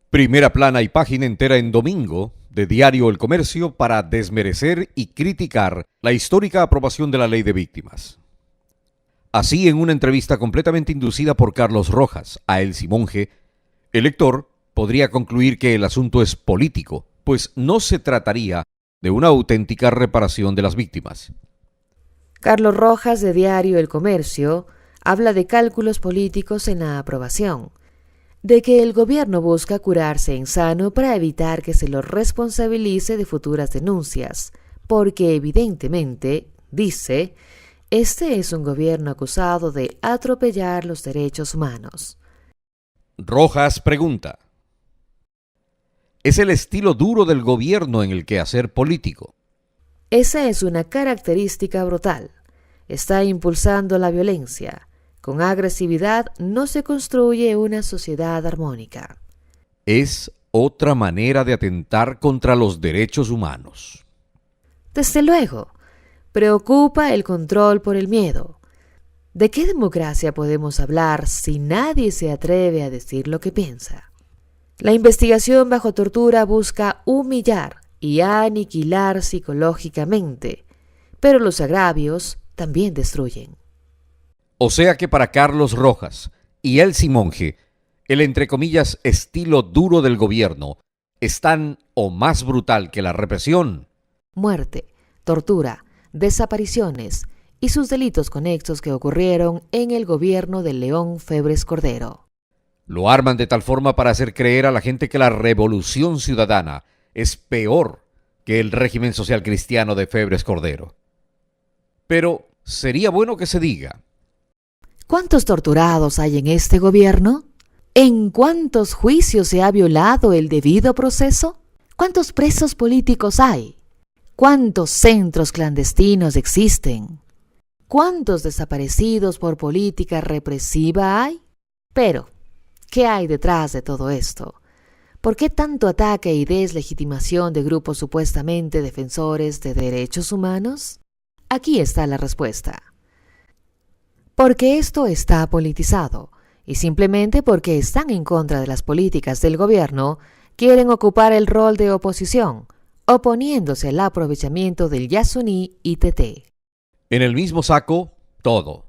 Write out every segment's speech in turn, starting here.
Primera plana y página entera en domingo de Diario El Comercio para desmerecer y criticar la histórica aprobación de la Ley de Víctimas. Así, en una entrevista completamente inducida por Carlos Rojas a Elsie Monge, el lector podría concluir que el asunto es político, pues no se trataría de una auténtica reparación de las víctimas. Carlos Rojas de Diario El Comercio habla de cálculos políticos en la aprobación, de que el gobierno busca curarse en sano para evitar que se lo responsabilice de futuras denuncias, porque evidentemente, dice, este es un gobierno acusado de atropellar los derechos humanos. Rojas pregunta: ¿es el estilo duro del gobierno en el quehacer político? Esa es una característica brutal. Está impulsando la violencia. Con agresividad no se construye una sociedad armónica. Es otra manera de atentar contra los derechos humanos. Desde luego, preocupa el control por el miedo. ¿De qué democracia podemos hablar si nadie se atreve a decir lo que piensa? La investigación bajo tortura busca humillar y aniquilar psicológicamente, pero los agravios también destruyen. O sea que para Carlos Rojas y Elsie Monge, el entre comillas estilo duro del gobierno es tan o más brutal que la represión. Muerte, tortura, desapariciones y sus delitos conexos que ocurrieron en el gobierno de León Febres Cordero. Lo arman de tal forma para hacer creer a la gente que la revolución ciudadana es peor que el régimen social cristiano de Febres Cordero. Pero sería bueno que se diga: ¿cuántos torturados hay en este gobierno? ¿En cuántos juicios se ha violado el debido proceso? ¿Cuántos presos políticos hay? ¿Cuántos centros clandestinos existen? ¿Cuántos desaparecidos por política represiva hay? Pero, ¿qué hay detrás de todo esto? ¿Por qué tanto ataque y deslegitimación de grupos supuestamente defensores de derechos humanos? Aquí está la respuesta. Porque esto está politizado, y simplemente porque están en contra de las políticas del gobierno, quieren ocupar el rol de oposición, oponiéndose al aprovechamiento del Yasuní y TT. En el mismo saco, todo: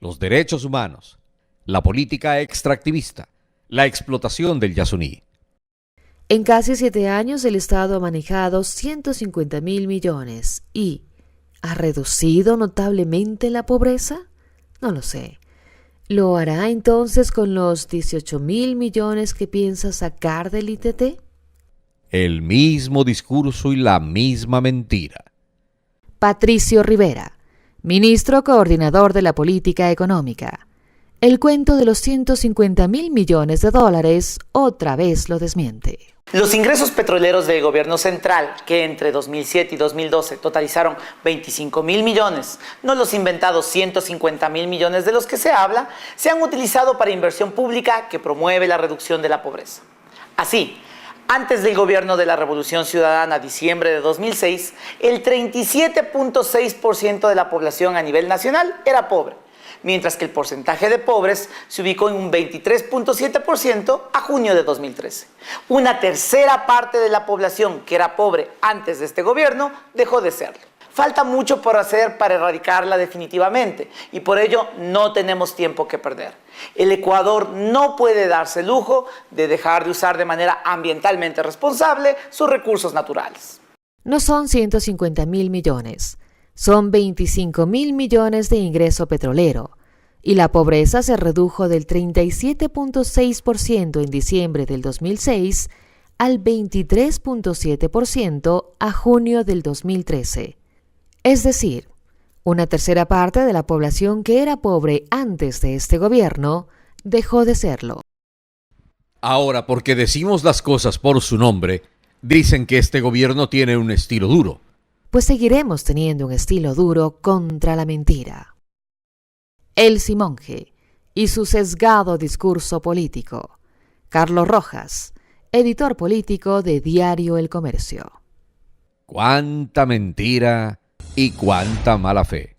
los derechos humanos, la política extractivista, la explotación del Yasuní. En casi 7 años el Estado ha manejado 150.000 millones y ¿ha reducido notablemente la pobreza? No lo sé. ¿Lo hará entonces con los 18.000 millones que piensa sacar del ITT? El mismo discurso y la misma mentira. Patricio Rivera, ministro coordinador de la política económica. El cuento de los 150.000 millones de dólares otra vez lo desmiente. Los ingresos petroleros del gobierno central, que entre 2007 y 2012 totalizaron 25.000 millones, no los inventados 150.000 millones de los que se habla, se han utilizado para inversión pública que promueve la reducción de la pobreza. Así, antes del gobierno de la Revolución Ciudadana, diciembre de 2006, el 37.6% de la población a nivel nacional era pobre, mientras que el porcentaje de pobres se ubicó en un 23.7% a junio de 2013. Una tercera parte de la población que era pobre antes de este gobierno dejó de serlo. Falta mucho por hacer para erradicarla definitivamente y por ello no tenemos tiempo que perder. El Ecuador no puede darse el lujo de dejar de usar de manera ambientalmente responsable sus recursos naturales. No son 150.000 millones. Son 25.000 millones de ingreso petrolero, y la pobreza se redujo del 37.6% en diciembre del 2006 al 23.7% a junio del 2013. Es decir, una tercera parte de la población que era pobre antes de este gobierno dejó de serlo. Ahora, porque decimos las cosas por su nombre, dicen que este gobierno tiene un estilo duro. Pues seguiremos teniendo un estilo duro contra la mentira. Elsie Monge y su sesgado discurso político. Carlos Rojas, editor político de Diario El Comercio. Cuánta mentira y cuánta mala fe.